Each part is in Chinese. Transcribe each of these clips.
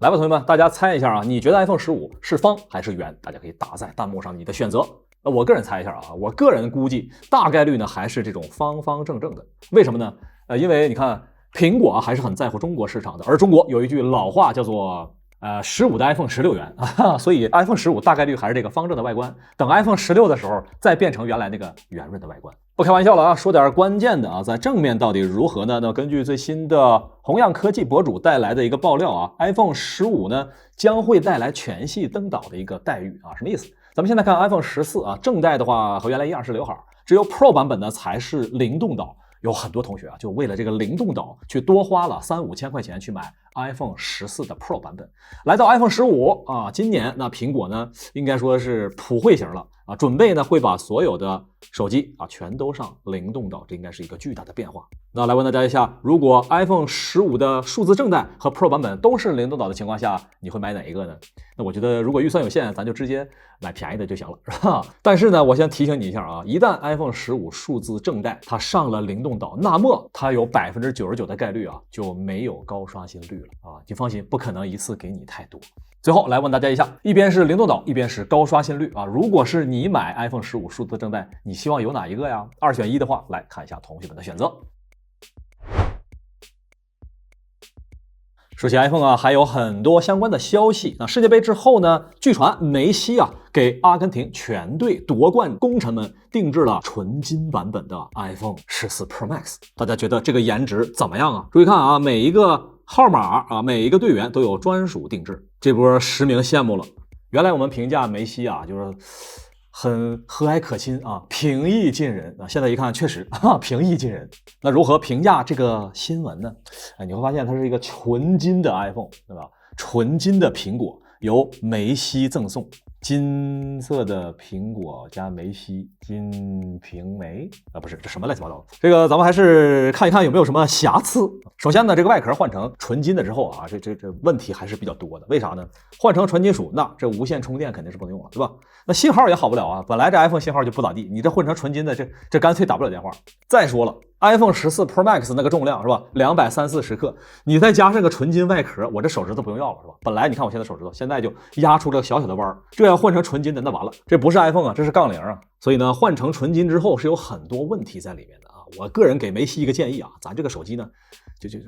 来吧，同学们，大家猜一下啊，你觉得 iPhone 15是方还是圆？大家可以打在弹幕上你的选择。我个人猜一下啊，我个人估计大概率呢还是这种方方正正的。为什么呢？因为你看苹果还是很在乎中国市场的，而中国有一句老话叫做15的 iPhone 16元啊，所以 iPhone 15大概率还是这个方正的外观。等 iPhone 16的时候，再变成原来那个圆润的外观。不开玩笑了啊，说点关键的啊，在正面到底如何呢？那根据最新的弘扬科技博主带来的一个爆料啊 ，iPhone 15呢将会带来全系登岛的一个待遇啊，什么意思？咱们现在看 iPhone 14啊，正代的话和原来一样是刘海，只有 Pro 版本呢才是灵动岛。有很多同学啊，就为了这个灵动岛去多花了3、5千块钱去买 iPhone 14的 Pro 版本。来到 iPhone 15啊，今年那苹果呢应该说是普惠型了啊，准备呢会把所有的手机啊全都上灵动岛，这应该是一个巨大的变化。那来问大家一下，如果 iPhone 15的数字正代和 Pro 版本都是灵动岛的情况下，你会买哪一个呢？那我觉得如果预算有限，咱就直接买便宜的就行了，是吧？但是呢，我先提醒你一下啊，一旦 iPhone 15数字正代它上了灵动岛，那么它有99%的概率啊就没有高刷新率了啊！你放心，不可能一次给你太多。最后来问大家一下，一边是灵动岛，一边是高刷新率啊！如果是你买 iPhone 15数字正代，你希望有哪一个呀？2选1的话，来看一下同学们的选择。说起 iPhone 啊，还有很多相关的消息。那世界杯之后呢，据传梅西啊给阿根廷全队夺冠功臣们定制了纯金版本的 iPhone 14 Pro Max。大家觉得这个颜值怎么样啊？注意看啊，每一个号码啊，每一个队员都有专属定制，这波实名羡慕了。原来我们评价梅西啊，就是很和蔼可亲啊，平易近人啊。现在一看，确实平易近人。那如何评价这个新闻呢？你会发现它是一个纯金的 iPhone， 对吧？纯金的苹果由梅西赠送，金色的苹果加梅西，金瓶梅啊，不是，这什么乱七八糟的？这个咱们还是看一看有没有什么瑕疵。首先呢，这个外壳换成纯金的之后啊，这问题还是比较多的。为啥呢？换成纯金属，那这无线充电肯定是不能用了，对吧？那信号也好不了啊，本来这 iPhone 信号就不咋地，你这混成纯金的，这干脆打不了电话。再说了 ，iPhone 14 Pro Max 那个重量是吧，230克，你再加上个纯金外壳，我这手指头不用要了是吧？本来你看我现在手指头，现在就压出这个小小的弯，这要换成纯金的，那完了，这不是 iPhone 啊，这是杠铃啊。所以呢，换成纯金之后是有很多问题在里面的啊。我个人给梅西一个建议啊，咱这个手机呢，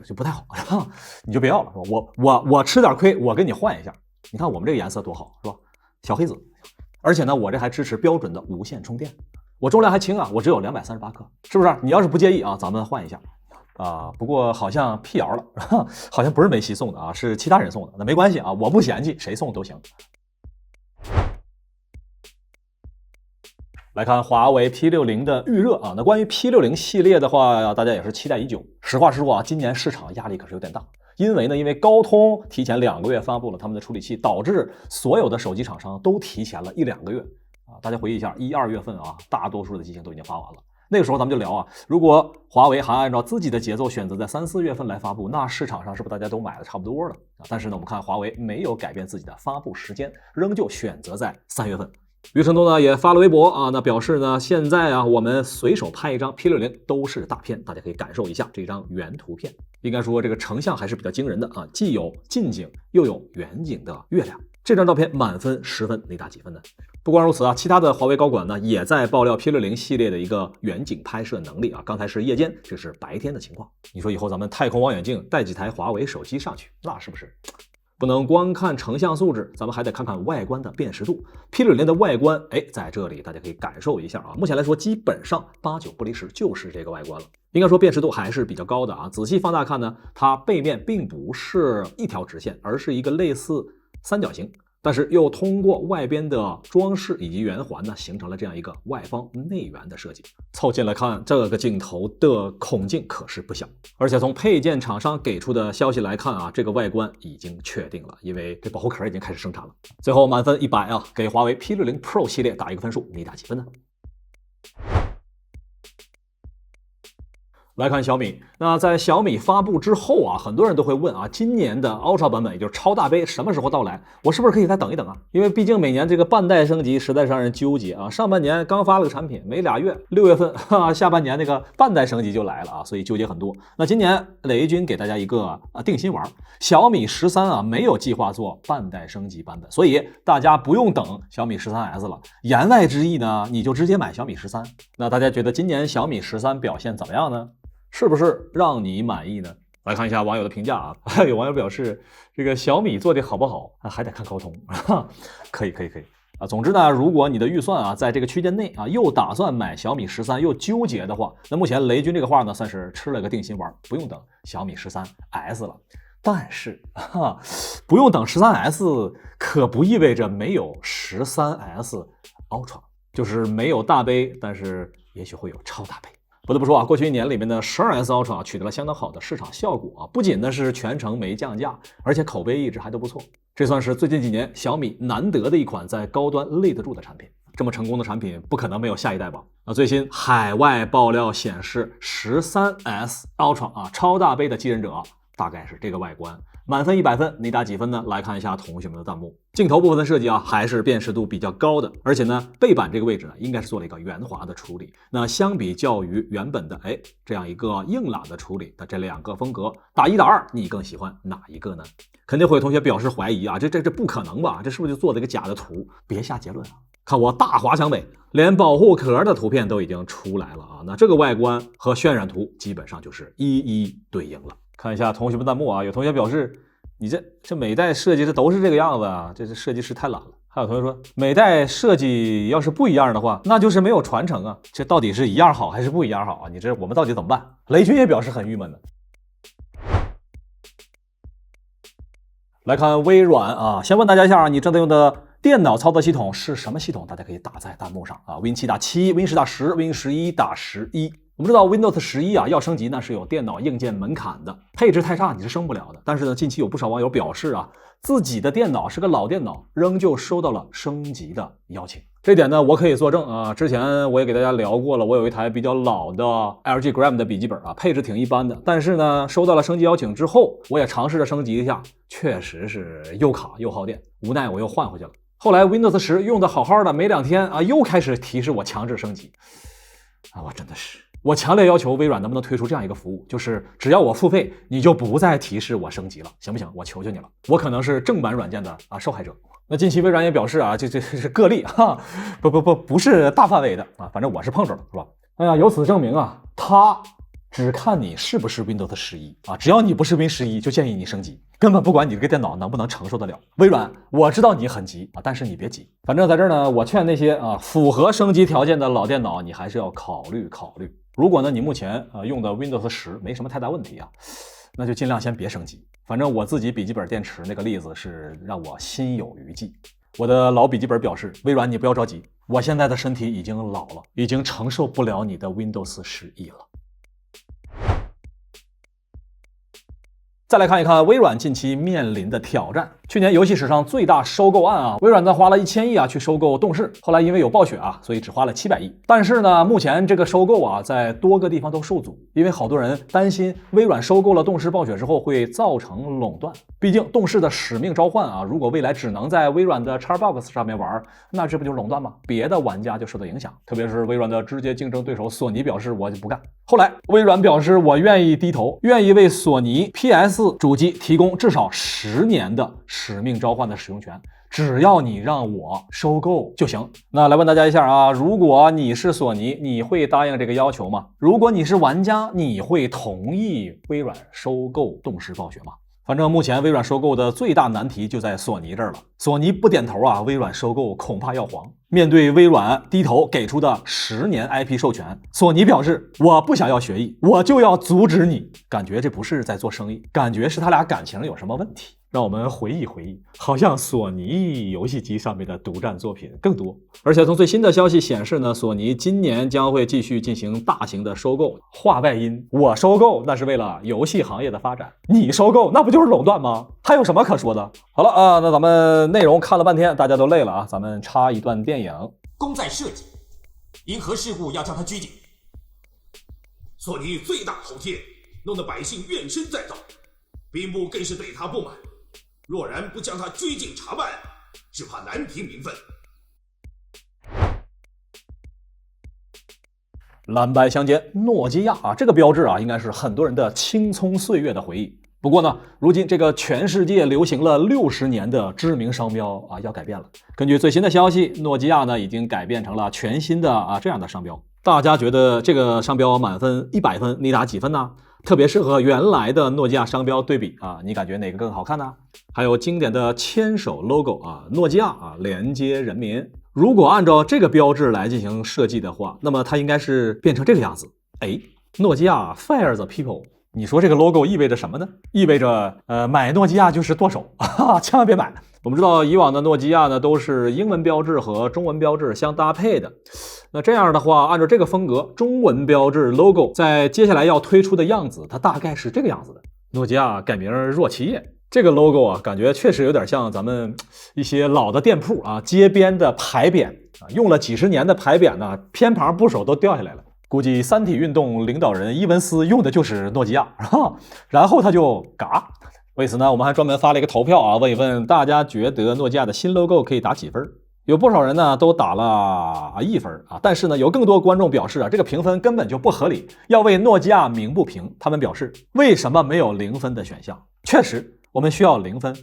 就不太好，是吧？你就别要了，是吧？我吃点亏，我给你换一下。你看我们这个颜色多好，是吧？小黑子。而且呢，我这还支持标准的无线充电，我重量还轻啊，我只有238克，是不是？你要是不介意啊，咱们换一下啊。不过好像辟谣了，好像不是梅西送的啊，是其他人送的。那没关系啊，我不嫌弃，谁送都行。来看华为 P60 的预热啊，那关于 P60 系列的话，大家也是期待已久。实话实说啊，今年市场压力可是有点大。因为高通提前2个月发布了他们的处理器，导致所有的手机厂商都提前了1、2个月啊。大家回忆一下，1、2月份啊，大多数的机型都已经发完了。那个时候咱们就聊啊，如果华为还按照自己的节奏选择在3、4月份来发布，那市场上是不是大家都买的差不多了啊？但是呢，我们看华为没有改变自己的发布时间，仍旧选择在3月份。余承东呢也发了微博啊，那表示呢，现在啊我们随手拍一张 P60 都是大片，大家可以感受一下这张原图片。应该说这个成像还是比较惊人的啊，既有近景又有远景的月亮。这张照片满分10分，你打几分呢？不光如此啊，其他的华为高管呢也在爆料 P60 系列的一个远景拍摄能力啊。刚才是夜间，这是白天的情况。你说以后咱们太空望远镜带几台华为手机上去，那是不是？不能光看成像素质，咱们还得看看外观的辨识度。P60 的外观，在这里大家可以感受一下啊。目前来说，基本上8、9不离10就是这个外观了。应该说辨识度还是比较高的啊。仔细放大看呢，它背面并不是一条直线，而是一个类似三角形，但是又通过外边的装饰以及圆环呢，形成了这样一个外方内圆的设计。凑近来看，这个镜头的孔径可是不小，而且从配件厂商给出的消息来看啊，这个外观已经确定了，因为这保护壳已经开始生产了。最后满分100啊，给华为 P60 Pro 系列打一个分数，你打几分呢？来看小米，那在小米发布之后啊，很多人都会问啊，今年的 Ultra 版本，也就是超大杯什么时候到来？我是不是可以再等一等啊？因为毕竟每年这个半代升级实在是让人纠结啊。上半年刚发了个产品，没俩月，6月份，下半年那个半代升级就来了啊，所以纠结很多。那今年雷军给大家一个定心丸，小米13啊没有计划做半代升级版本，所以大家不用等小米13S 了。言外之意呢，你就直接买小米13。那大家觉得今年小米13表现怎么样呢？是不是让你满意呢？来看一下网友的评价啊，有网友表示这个小米做的好不好还得看高通，可以啊。总之呢，如果你的预算啊在这个区间内啊，又打算买小米13又纠结的话，那目前雷军这个话呢算是吃了个定心丸，不用等小米13S 了。但是不用等13S 可不意味着没有13S Ultra， 就是没有大杯，但是也许会有超大杯。不得不说啊，过去1年里面的12S Ultra 取得了相当好的市场效果啊，不仅呢是全程没降价，而且口碑一直还都不错。这算是最近几年小米难得的一款在高端立得住的产品。这么成功的产品不可能没有下一代吧？那最新海外爆料显示，13S Ultra 啊超大杯的继任者大概是这个外观。满分100分，你打几分呢？来看一下同学们的弹幕。镜头部分的设计啊，还是辨识度比较高的，而且呢，背板这个位置呢，应该是做了一个圆滑的处理。那相比较于原本的这样一个硬朗的处理的这2个风格，打1打2，你更喜欢哪一个呢？肯定会有同学表示怀疑啊，这不可能吧？这是不是就做了一个假的图？别下结论啊！看我大华强北，连保护壳的图片都已经出来了啊！那这个外观和渲染图基本上就是一一对应了。看一下同学们弹幕啊，有同学表示你这每代设计这都是这个样子啊，这设计师太懒了。还有同学说每代设计要是不一样的话，那就是没有传承啊，这到底是一样好还是不一样好啊？你这我们到底怎么办？雷军也表示很郁闷的。来看微软啊，先问大家一下啊，你正在用的电脑操作系统是什么系统？大家可以打在弹幕上啊 ，Win7 打7 ，Win10 打10 ，Win11 打11。我们知道 Windows 11啊要升级那是有电脑硬件门槛的，配置太差你是升不了的。但是呢，近期有不少网友表示啊，自己的电脑是个老电脑，仍旧收到了升级的邀请。这点呢，我可以作证啊。之前我也给大家聊过了，我有一台比较老的 LG Gram 的笔记本啊，配置挺一般的。但是呢，收到了升级邀请之后，我也尝试着升级一下，确实是又卡又耗电，无奈我又换回去了。后来 Windows 10用的好好的，没2天啊，又开始提示我强制升级啊，我真的是。我强烈要求微软能不能推出这样一个服务，就是只要我付费，你就不再提示我升级了，行不行？我求求你了，我可能是正版软件的受害者。那近期微软也表示啊，这是个例哈，不是大范围的啊，反正我是碰着了，是吧？哎呀，由此证明啊，他只看你是不是 Windows 11啊，只要你不是 Win 11，就建议你升级，根本不管你这个电脑能不能承受得了。微软，我知道你很急啊，但是你别急。反正在这儿呢，我劝那些符合升级条件的老电脑，你还是要考虑考虑。如果呢你目前用的 Windows 10没什么太大问题啊，那就尽量先别升级。反正我自己笔记本电池那个例子是让我心有余悸。我的老笔记本表示，微软你不要着急，我现在的身体已经老了，已经承受不了你的 Windows 11了。再来看一看微软近期面临的挑战。去年游戏史上最大收购案啊，微软呢花了1000亿啊去收购动视，后来因为有暴雪啊，所以只花了700亿。但是呢，目前这个收购啊，在多个地方都受阻，因为好多人担心微软收购了动视暴雪之后会造成垄断。毕竟动视的使命召唤啊，如果未来只能在微软的 Xbox 上面玩，那这不就是垄断吗？别的玩家就受到影响。特别是微软的直接竞争对手索尼表示我就不干。后来微软表示我愿意低头，愿意为索尼 PS 主机提供至少10年的使命召唤的使用权，只要你让我收购就行。那来问大家一下啊，如果你是索尼，你会答应这个要求吗？如果你是玩家，你会同意微软收购动视暴雪吗？反正目前微软收购的最大难题就在索尼这儿了。索尼不点头啊，微软收购恐怕要黄。面对微软低头给出的10年 IP 授权，索尼表示我不想要协议，我就要阻止你。感觉这不是在做生意，感觉是他俩感情有什么问题。让我们回忆回忆，好像索尼游戏机上面的独占作品更多。而且从最新的消息显示呢，索尼今年将会继续进行大型的收购。话外音，我收购那是为了游戏行业的发展，你收购那不就是垄断吗？还有什么可说的？好了啊，那咱们内容看了半天，大家都累了啊，咱们插一段电影。功在设计，银河事故要将它拘谨。做你最大头贴，弄得百姓怨声载道，兵部更是对他不满，若然不将他拘禁查办，只怕难平民愤。蓝白相间，诺基亚啊，这个标志啊，应该是很多人的青葱岁月的回忆。不过呢，如今这个全世界流行了60年的知名商标啊，要改变了。根据最新的消息，诺基亚呢已经改变成了全新的这样的商标。大家觉得这个商标满分100分，你打几分呢？特别是和原来的诺基亚商标对比啊，你感觉哪个更好看呢？还有经典的牵手 logo 啊，诺基亚啊，连接人民。如果按照这个标志来进行设计的话，那么它应该是变成这个样子。哎，诺基亚 Fire the People。你说这个 logo 意味着什么呢？意味着买诺基亚就是剁手啊，千万别买。我们知道以往的诺基亚呢都是英文标志和中文标志相搭配的。那这样的话，按照这个风格，中文标志 logo 在接下来要推出的样子，它大概是这个样子的。诺基亚改名若企业，这个 logo 啊，感觉确实有点像咱们一些老的店铺啊，街边的牌匾啊，用了几十年的牌匾呢，偏旁部首都掉下来了。估计三体运动领导人伊文斯用的就是诺基亚，然后他就嘎。为此呢，我们还专门发了一个投票啊，问一问大家觉得诺基亚的新 logo 可以打几分？有不少人呢都打了1分啊，但是呢，有更多观众表示啊，这个评分根本就不合理，要为诺基亚鸣不平。他们表示，为什么没有0分的选项？确实，我们需要0分。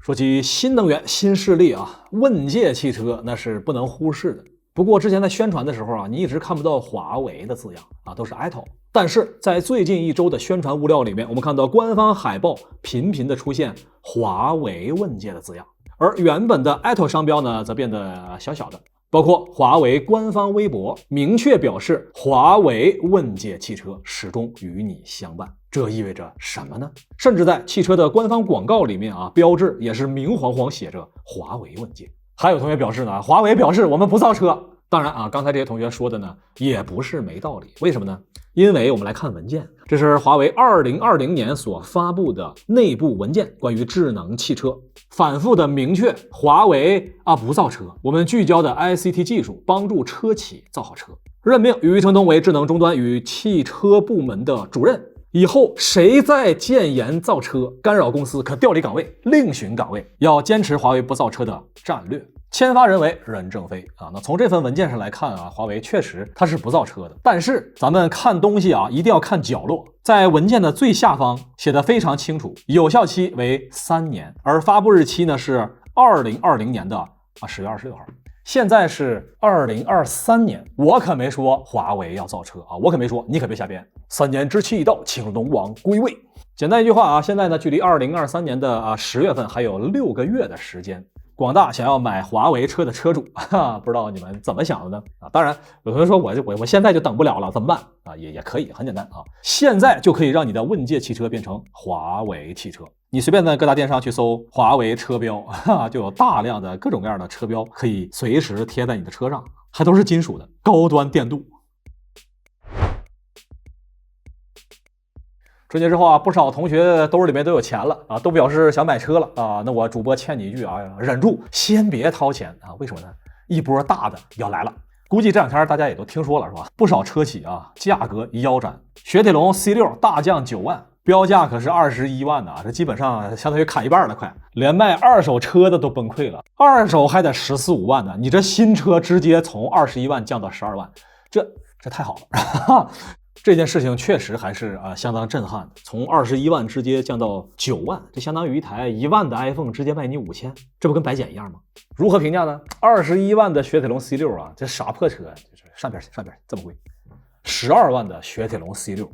说起新能源、新势力啊，问界汽车那是不能忽视的。不过之前在宣传的时候啊，你一直看不到华为的字样啊，都是 Apple。但是在最近1周的宣传物料里面，我们看到官方海报频频的出现华为问界的字样，而原本的 Apple 商标呢，则变得小小的。包括华为官方微博明确表示，华为问界汽车始终与你相伴。这意味着什么呢？甚至在汽车的官方广告里面啊，标志也是明晃晃写着华为问界。还有同学表示呢，华为表示我们不造车。当然啊，刚才这些同学说的呢，也不是没道理。为什么呢？因为我们来看文件，这是华为2020年所发布的内部文件，关于智能汽车，反复的明确华为不造车，我们聚焦的 ICT 技术，帮助车企造好车。任命余承东为智能终端与汽车部门的主任。以后谁再建言造车，干扰公司可调离岗位，另寻岗位，要坚持华为不造车的战略。签发人为任正非啊，那从这份文件上来看啊，华为确实它是不造车的。但是咱们看东西啊，一定要看角落，在文件的最下方写得非常清楚，有效期为3年，而发布日期呢是2020年的10月26号。现在是2023年，我可没说华为要造车啊，我可没说，你可别瞎编。3年之期已到，请龙王归位。简单一句话啊，现在呢，距离2023年的10月份还有6个月的时间。广大想要买华为车的车主，不知道你们怎么想的呢？当然有同学说我现在就等不了了，怎么办啊？也可以，很简单啊，现在就可以让你的问界汽车变成华为汽车。你随便在各大电商去搜华为车标，就有大量的各种各样的车标可以随时贴在你的车上，还都是金属的，高端电镀。春节之后啊，不少同学兜里面都有钱了啊，都表示想买车了啊。那我主播劝你一句啊，忍住，先别掏钱啊。为什么呢？一波大的要来了。估计这2天大家也都听说了是吧？不少车企啊，价格一腰斩。雪铁龙 C6 大降9万，标价可是21万呢，这基本上相当于砍一半了，快。连卖二手车的都崩溃了，二手还得14、15万呢，你这新车直接从21万降到12万，这太好了。这件事情确实还是相当震撼的，从21万直接降到9万，这相当于一台1万的 iPhone 直接卖你5000，这不跟白捡一样吗？如何评价呢？21万的雪铁龙 C6 啊，这啥破车，就是上边这么贵。12万的雪铁龙 C6，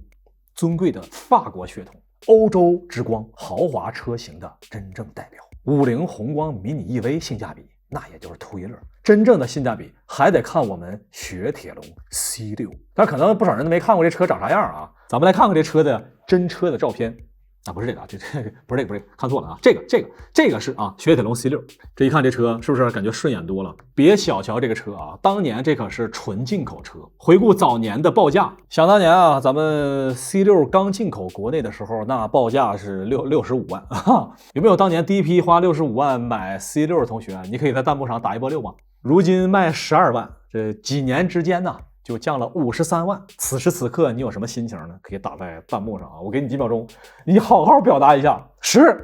尊贵的法国血统，欧洲之光豪华车型的真正代表。50宏光迷你 EV 性价比那也就是图一乐，真正的性价比还得看我们雪铁龙 C6。 但可能不少人都没看过这车长啥样啊，咱们来看看这车的真车的照片啊，不是这个啊，这不是这个，看错了啊，这个是雪铁龙 C6。 这一看这车是不是感觉顺眼多了？别小瞧这个车啊，当年这可是纯进口车。回顾早年的报价，想当年啊，咱们 C6 刚进口国内的时候，那报价是65万有没有当年第一批花65万买 C6 的同学？你可以在弹幕上打一波6吗？如今卖12万，这几年之间呢，就降了53万。此时此刻你有什么心情呢？可以打在弹幕上啊，我给你几秒钟，你好好表达一下。10、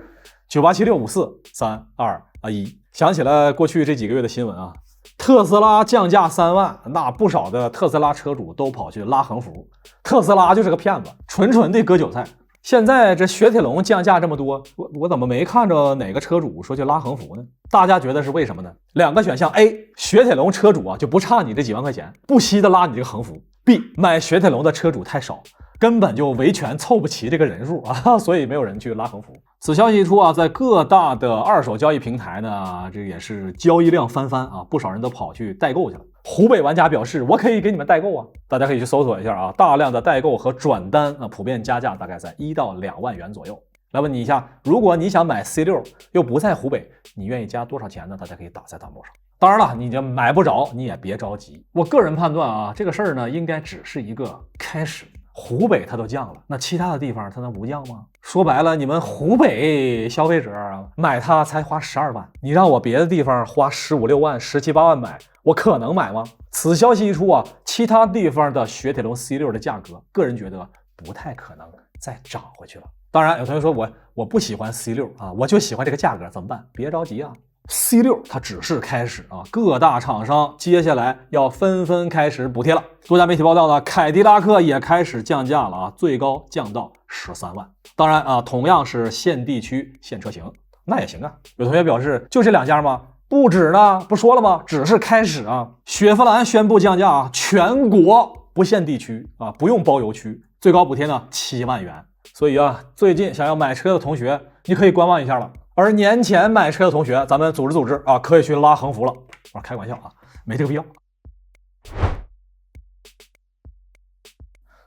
987654、3、2、1。想起了过去这几个月的新闻啊，特斯拉降价3万，那不少的特斯拉车主都跑去拉横幅，特斯拉就是个骗子，纯纯的割韭菜。现在这雪铁龙降价这么多，我怎么没看着哪个车主说去拉横幅呢？大家觉得是为什么呢？2个选项 A， 雪铁龙车主啊就不差你这几万块钱，不惜的拉你这个横幅。 B， 买雪铁龙的车主太少，根本就维权凑不齐这个人数啊，所以没有人去拉横幅。此消息一出啊，在各大的二手交易平台呢，这也是交易量翻番啊，不少人都跑去代购去了。湖北玩家表示，我可以给你们代购啊，大家可以去搜索一下啊，大量的代购和转单啊，普遍加价大概在1到2万元左右。来问你一下，如果你想买 C6 又不在湖北，你愿意加多少钱呢？大家可以打在弹幕上。当然了，你就买不着，你也别着急。我个人判断啊，这个事儿呢，应该只是一个开始。湖北它都降了，那其他的地方它能不降吗？说白了，你们湖北消费者买它才花12万，你让我别的地方花15、16万、17、18万买，我可能买吗？此消息一出啊，其他地方的雪铁龙 C6 的价格，个人觉得不太可能再涨回去了。当然，有同学说我不喜欢 C6 啊，我就喜欢这个价格，怎么办？别着急啊。C6 它只是开始啊，各大厂商接下来要纷纷开始补贴了。多家媒体报道呢，凯迪拉克也开始降价了啊，最高降到13万。当然啊，同样是限地区限车型，那也行啊。有同学表示，就这2家吗？不止呢，不说了吗？只是开始啊。雪佛兰宣布降价啊，全国不限地区啊，不用包邮区，最高补贴呢7万元。所以啊，最近想要买车的同学，你可以观望一下了。而年前买车的同学，咱们组织啊，可以去拉横幅了。开玩笑啊，没这个必要。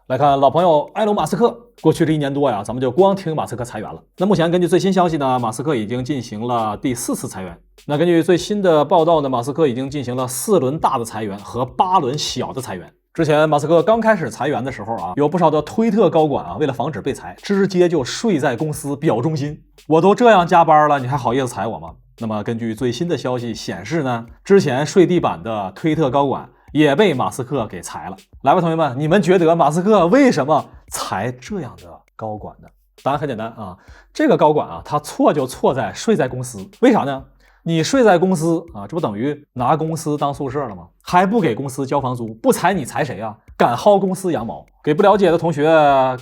来看老朋友埃隆·马斯克，过去这1年多呀，咱们就光听马斯克裁员了。那目前根据最新消息呢，马斯克已经进行了第4次裁员。那根据最新的报道呢，马斯克已经进行了4轮大的裁员和8轮小的裁员。之前马斯克刚开始裁员的时候啊，有不少的推特高管啊，为了防止被裁，直接就睡在公司表忠心。我都这样加班了，你还好意思裁我吗？那么根据最新的消息显示呢，之前睡地板的推特高管也被马斯克给裁了。来吧，同学们，你们觉得马斯克为什么裁这样的高管呢？答案很简单啊，这个高管啊，他错就错在睡在公司。为啥呢？你睡在公司啊，这不等于拿公司当宿舍了吗？还不给公司交房租，不裁你裁谁啊？敢薅公司羊毛？给不了解的同学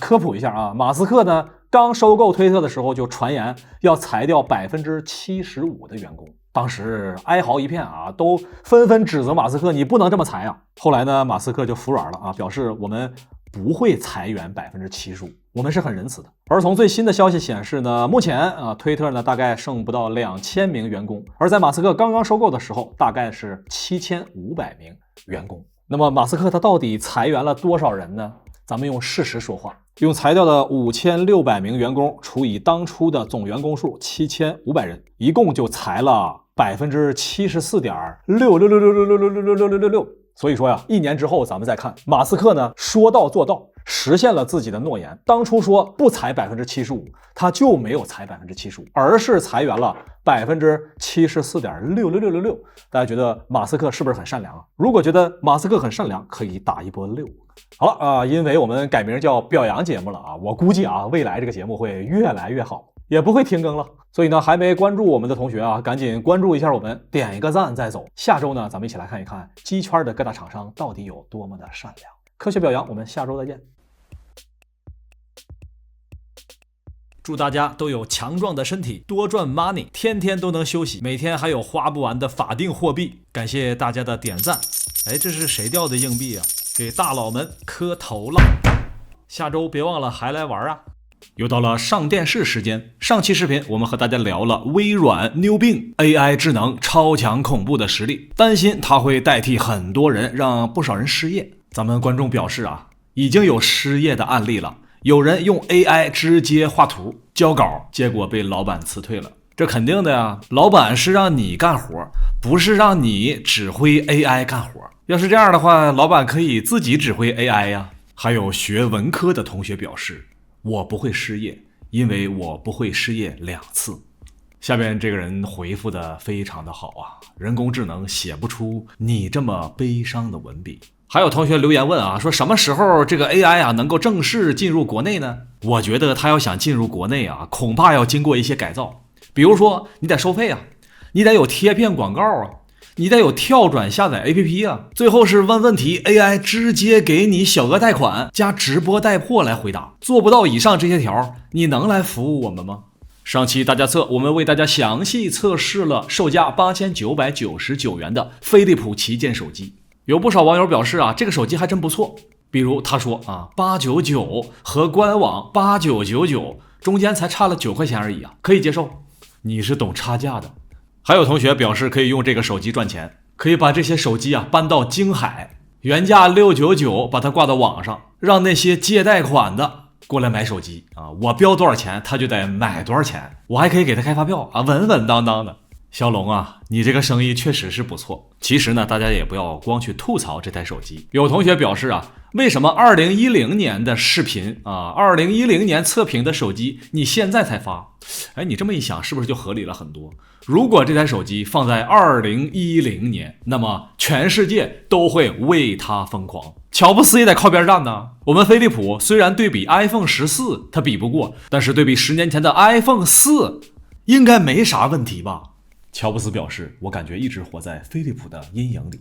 科普一下啊，马斯克呢刚收购推特的时候就传言要裁掉75%的员工，当时哀嚎一片啊，都纷纷指责马斯克，你不能这么裁啊。后来呢，马斯克就服软了啊，表示我们不会裁员75%，我们是很仁慈的。而从最新的消息显示呢，目前啊，推特呢大概剩不到2000名员工，而在马斯克刚刚收购的时候，大概是7500名员工。那么马斯克他到底裁员了多少人呢？咱们用事实说话，用裁掉的5600名员工除以当初的总员工数7500人，一共就裁了74.66666666666。所以说呀，1年之后咱们再看，马斯克呢说到做到，实现了自己的诺言。当初说不裁75%，他就没有裁75%，而是裁员了74.66666。大家觉得马斯克是不是很善良啊？如果觉得马斯克很善良，可以打一波6。好了啊，因为我们改名叫表扬节目了啊，我估计啊，未来这个节目会越来越好，也不会停更了。所以呢，还没关注我们的同学啊，赶紧关注一下我们，点一个赞再走。下周呢，咱们一起来看一看机圈的各大厂商到底有多么的善良。科学表扬，我们下周再见。祝大家都有强壮的身体，多赚 money， 天天都能休息，每天还有花不完的法定货币。感谢大家的点赞。哎，这是谁掉的硬币啊？给大佬们磕头了。下周别忘了还来玩啊！又到了上电视时间，上期视频我们和大家聊了微软牛病 AI 智能超强恐怖的实力，担心它会代替很多人，让不少人失业。咱们观众表示啊，已经有失业的案例了，有人用 AI 直接画图交稿，结果被老板辞退了。这肯定的呀，老板是让你干活，不是让你指挥 AI 干活。要是这样的话，老板可以自己指挥 AI 呀。还有学文科的同学表示，我不会失业，因为我不会失业2次。下面这个人回复的非常的好啊，人工智能写不出你这么悲伤的文笔。还有同学留言问啊，说什么时候这个 AI 啊能够正式进入国内呢？我觉得它要想进入国内啊，恐怕要经过一些改造，比如说你得收费啊，你得有贴片广告啊，你得有跳转下载 APP 啊，最后是问问题 AI 直接给你小额贷款加直播带货来回答。做不到以上这些条，你能来服务我们吗？上期大家测，我们为大家详细测试了售价8999元的飞利浦旗舰手机。有不少网友表示啊，这个手机还真不错。比如他说啊，899和官网8999中间才差了9块钱而已啊，可以接受。你是懂差价的。还有同学表示可以用这个手机赚钱，可以把这些手机啊搬到京海，原价699把它挂到网上，让那些借贷款的过来买手机啊，我标多少钱他就得买多少钱，我还可以给他开发票啊，稳稳当当的。小龙啊，你这个生意确实是不错。其实呢，大家也不要光去吐槽这台手机。有同学表示啊，为什么2010年的视频啊，2010年测评的手机你现在才发？哎，你这么一想，是不是就合理了很多？如果这台手机放在2010年，那么全世界都会为它疯狂。乔布斯也得靠边站呢。我们飞利浦虽然对比 iPhone 14它比不过，但是对比10年前的 iPhone 4，应该没啥问题吧？乔布斯表示，我感觉一直活在飞利浦的阴影里。